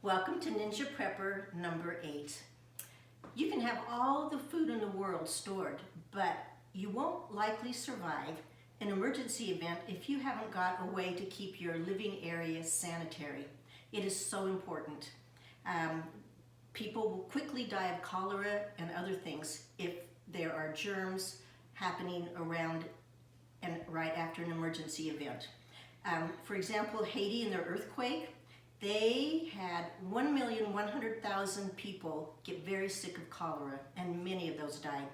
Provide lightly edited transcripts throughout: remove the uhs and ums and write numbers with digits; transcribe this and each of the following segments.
Welcome to Ninja Prepper number 8. You can have all the food in the world stored, but you won't likely survive an emergency event if you haven't got a way to keep your living area sanitary. It is so important. People will quickly die of cholera and other things if there are germs happening around and right after an emergency event. For example, Haiti in their earthquake, they had 1,100,000 people get very sick of cholera, and many of those died.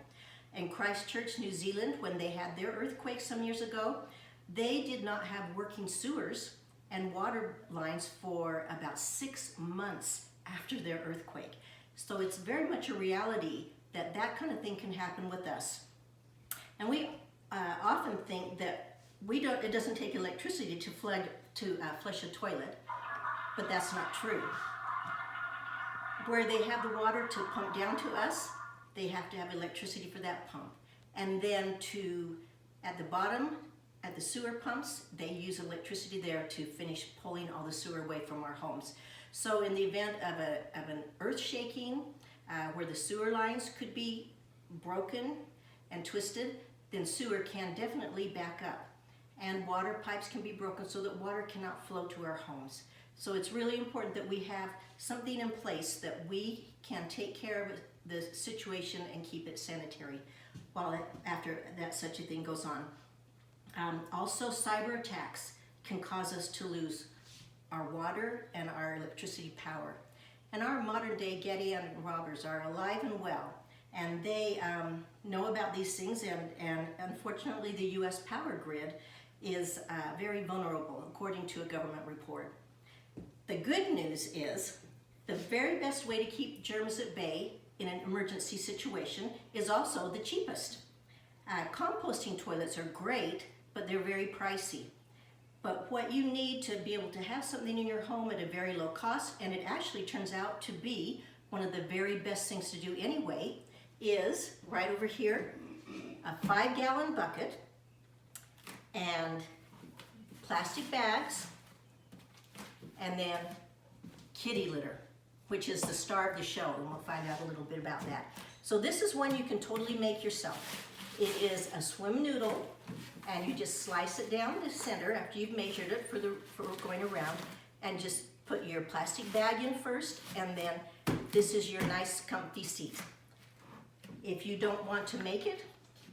In Christchurch, New Zealand, when they had their earthquake some years ago, they did not have working sewers and water lines for about 6 months after their earthquake. So it's very much a reality that that kind of thing can happen with us. And we often think that it doesn't take electricity to flush a toilet. But that's not true. Where they have the water to pump down to us, they have to have electricity for that pump. And then at the bottom, at the sewer pumps, they use electricity there to finish pulling all the sewer away from our homes. So in the event of an earth shaking, where the sewer lines could be broken and twisted, then sewer can definitely back up. And water pipes can be broken so that water cannot flow to our homes. So it's really important that we have something in place that we can take care of the situation and keep it sanitary after that such a thing goes on. Also, cyber attacks can cause us to lose our water and our electricity power. And our modern day Getty robbers are alive and well, and they know about these things, and unfortunately the US power grid is very vulnerable according to a government report. The good news is the very best way to keep germs at bay in an emergency situation is also the cheapest. Composting toilets are great, but they're very pricey. But what you need to be able to have something in your home at a very low cost, and it actually turns out to be one of the very best things to do anyway, is right over here, a 5-gallon bucket and plastic bags, and then kitty litter, which is the star of the show, and we'll find out a little bit about that. So this is one you can totally make yourself. It is a swim noodle, and you just slice it down the center after you've measured it for going around, and just put your plastic bag in first, and then this is your nice comfy seat. If you don't want to make it,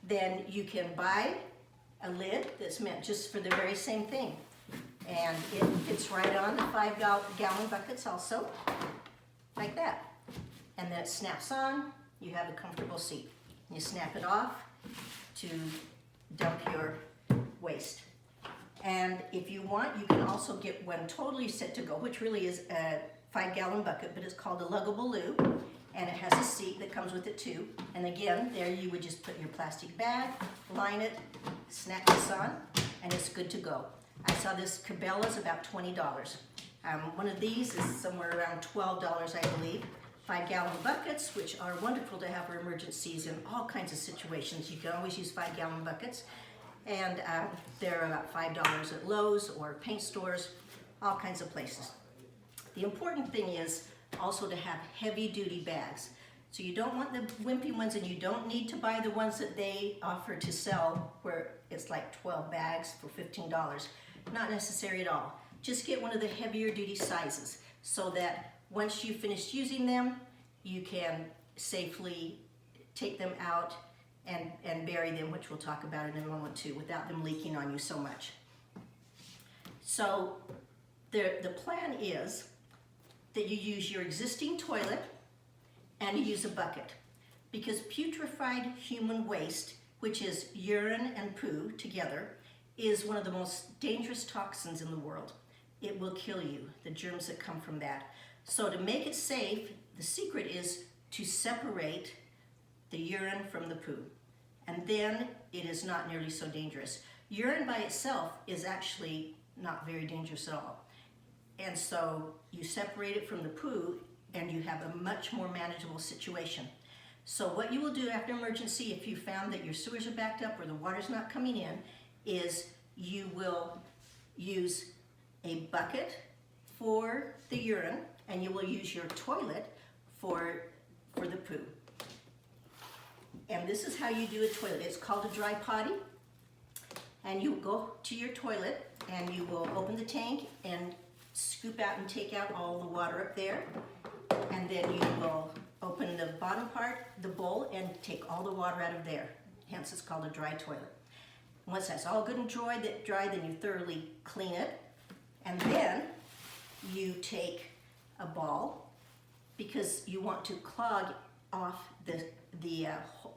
then you can buy a lid that's meant just for the very same thing. And it fits right on the 5-gallon buckets also, like that. And then it snaps on, you have a comfortable seat. You snap it off to dump your waste. And if you want, you can also get one totally set to go, which really is a 5-gallon bucket, but it's called a luggable loo. And it has a seat that comes with it too. And again, there you would just put your plastic bag, line it, snap this on, and it's good to go. I saw this Cabela's about $20. One of these is somewhere around $12, I believe. 5-gallon buckets, which are wonderful to have for emergencies in all kinds of situations. You can always use 5-gallon buckets. And they're about $5 at Lowe's or paint stores, all kinds of places. The important thing is also to have heavy-duty bags. So you don't want the wimpy ones, and you don't need to buy the ones that they offer to sell where it's like 12 bags for $15. Not necessary at all. Just get one of the heavier duty sizes so that once you've finished using them, you can safely take them out and bury them, which we'll talk about in a moment too, without them leaking on you so much. So the plan is that you use your existing toilet and you use a bucket, because putrefied human waste, which is urine and poo together, is one of the most dangerous toxins in the world. It will kill you, the germs that come from that. So to make it safe, the secret is to separate the urine from the poo. And then it is not nearly so dangerous. Urine by itself is actually not very dangerous at all. And so you separate it from the poo and you have a much more manageable situation. So what you will do after emergency, if you found that your sewers are backed up or the water's not coming in, is you will use a bucket for the urine and you will use your toilet for the poo. And this is how you do a toilet. It's called a dry potty. And you go to your toilet and you will open the tank and scoop out and take out all the water up there. And then you will open the bottom part, the bowl, and take all the water out of there. Hence it's called a dry toilet. Once that's all good and dry, then you thoroughly clean it. And then you take a ball, because you want to clog off the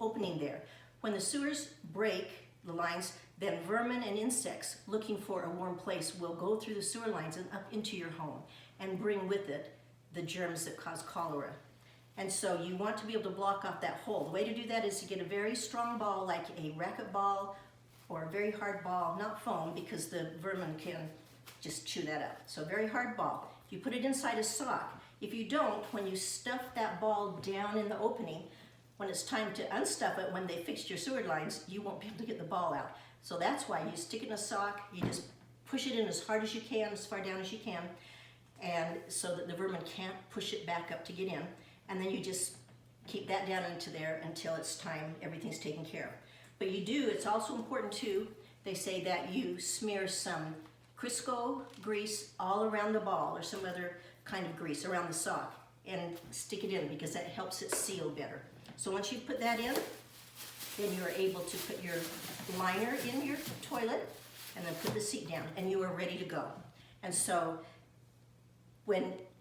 opening there. When the sewers break the lines, then vermin and insects looking for a warm place will go through the sewer lines and up into your home and bring with it the germs that cause cholera. And so you want to be able to block off that hole. The way to do that is to get a very strong ball, like a racket ball or a very hard ball, not foam, because the vermin can just chew that up. So a very hard ball. You put it inside a sock. If you don't, when you stuff that ball down in the opening, when it's time to unstuff it, when they fixed your sewer lines, you won't be able to get the ball out. So that's why you stick it in a sock, you just push it in as hard as you can, as far down as you can, and so that the vermin can't push it back up to get in. And then you just keep that down into there until it's time, everything's taken care of. But you do, it's also important too, they say that you smear some Crisco grease all around the ball, or some other kind of grease around the sock, and stick it in, because that helps it seal better. So once you put that in, then you are able to put your liner in your toilet and then put the seat down, and you are ready to go. And so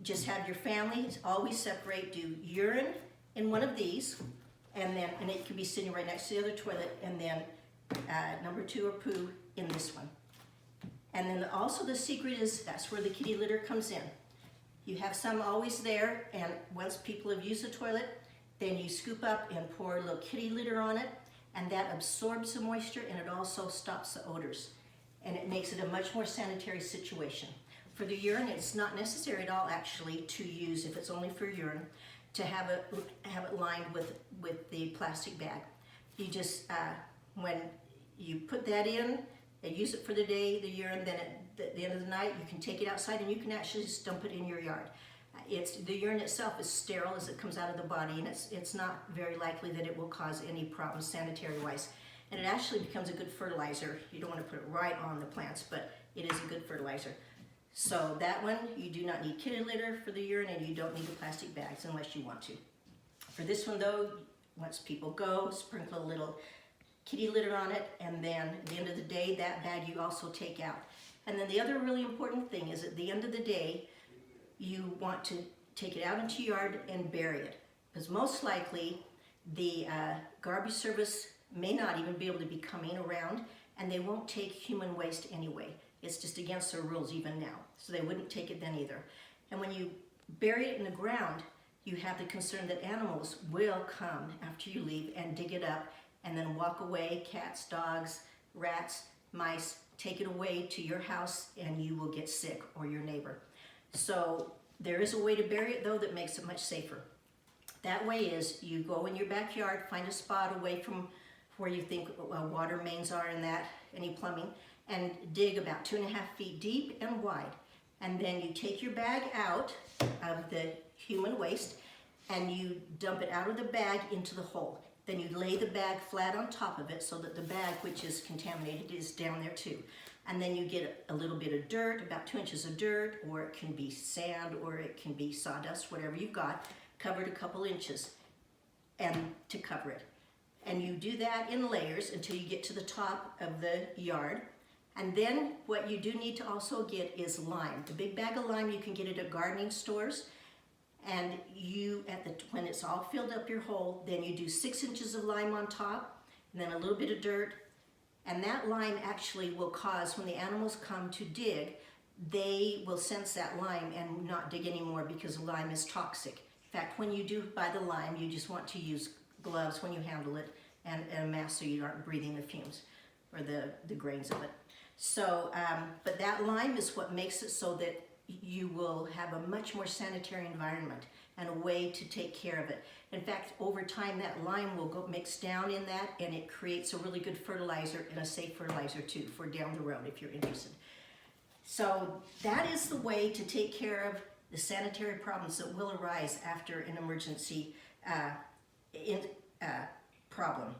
just have your family always separate, do urine in one of these, and it can be sitting right next to the other toilet, and then number 2 or poo in this one. And then also the secret is, that's where the kitty litter comes in. You have some always there, and once people have used the toilet, then you scoop up and pour a little kitty litter on it, and that absorbs the moisture, and it also stops the odors. And it makes it a much more sanitary situation. For the urine, it's not necessary at all, actually, to use, if it's only for urine, to have it lined with the plastic bag. You just, when you put that in, and use it for the day, the urine, then at the end of the night, you can take it outside and you can actually just dump it in your yard. The urine itself is sterile as it comes out of the body, and it's not very likely that it will cause any problems sanitary-wise. And it actually becomes a good fertilizer. You don't want to put it right on the plants, but it is a good fertilizer. So that one, you do not need kitty litter for the urine, and you don't need the plastic bags unless you want to. For this one though, once people go, sprinkle a little kitty litter on it, and then at the end of the day, that bag you also take out. And then the other really important thing is, at the end of the day, you want to take it out into your yard and bury it, because most likely the garbage service may not even be able to be coming around, and they won't take human waste anyway. It's just against their rules even now, so they wouldn't take it then either. And when you bury it in the ground, you have the concern that animals will come after you leave and dig it up and then walk away. Cats, dogs, rats, mice, take it away to your house, and you will get sick, or your neighbor. So there is a way to bury it though that makes it much safer. That way is, you go in your backyard, find a spot away from where you think water mains are and any plumbing, and dig about 2.5 feet deep and wide. And then you take your bag out of the human waste and you dump it out of the bag into the hole. Then you lay the bag flat on top of it so that the bag, which is contaminated, is down there too. And then you get a little bit of dirt, about 2 inches of dirt, or it can be sand, or it can be sawdust, whatever you've got, covered a couple inches and to cover it. And you do that in layers until you get to the top of the yard. And then what you do need to also get is lime. The big bag of lime, you can get it at gardening stores. And when it's all filled up your hole, then you do 6 inches of lime on top, and then a little bit of dirt. And that lime actually will cause, when the animals come to dig, they will sense that lime and not dig anymore, because lime is toxic. In fact, when you do buy the lime, you just want to use gloves when you handle it, and a mask so you aren't breathing the fumes or the grains of it. So, but that lime is what makes it so that you will have a much more sanitary environment and a way to take care of it. In fact, over time, that lime will go mix down in that, and it creates a really good fertilizer, and a safe fertilizer too, for down the road if you're interested. So that is the way to take care of the sanitary problems that will arise after an emergency problem.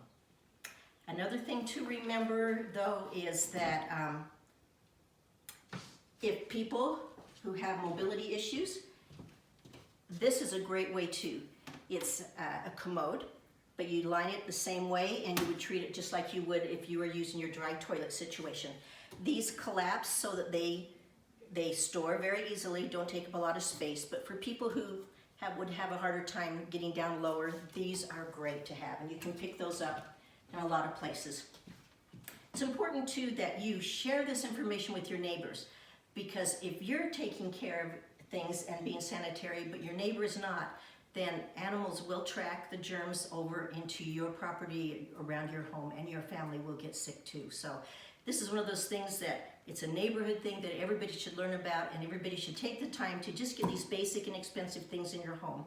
Another thing to remember, though, is that if people who have mobility issues, this is a great way too. It's a commode, but you line it the same way and you would treat it just like you would if you were using your dry toilet situation. These collapse so that they store very easily, don't take up a lot of space, but for people who would have a harder time getting down lower, these are great to have, and you can pick those up in a lot of places. It's important too that you share this information with your neighbors, because if you're taking care of things and being sanitary, but your neighbor is not, then animals will track the germs over into your property around your home, and your family will get sick too. So this is one of those things that it's a neighborhood thing that everybody should learn about, and everybody should take the time to just get these basic and expensive things in your home.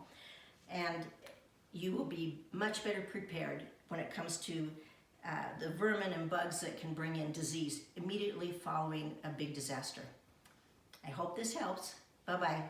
And you will be much better prepared when it comes to the vermin and bugs that can bring in disease immediately following a big disaster. I hope this helps. Bye-bye.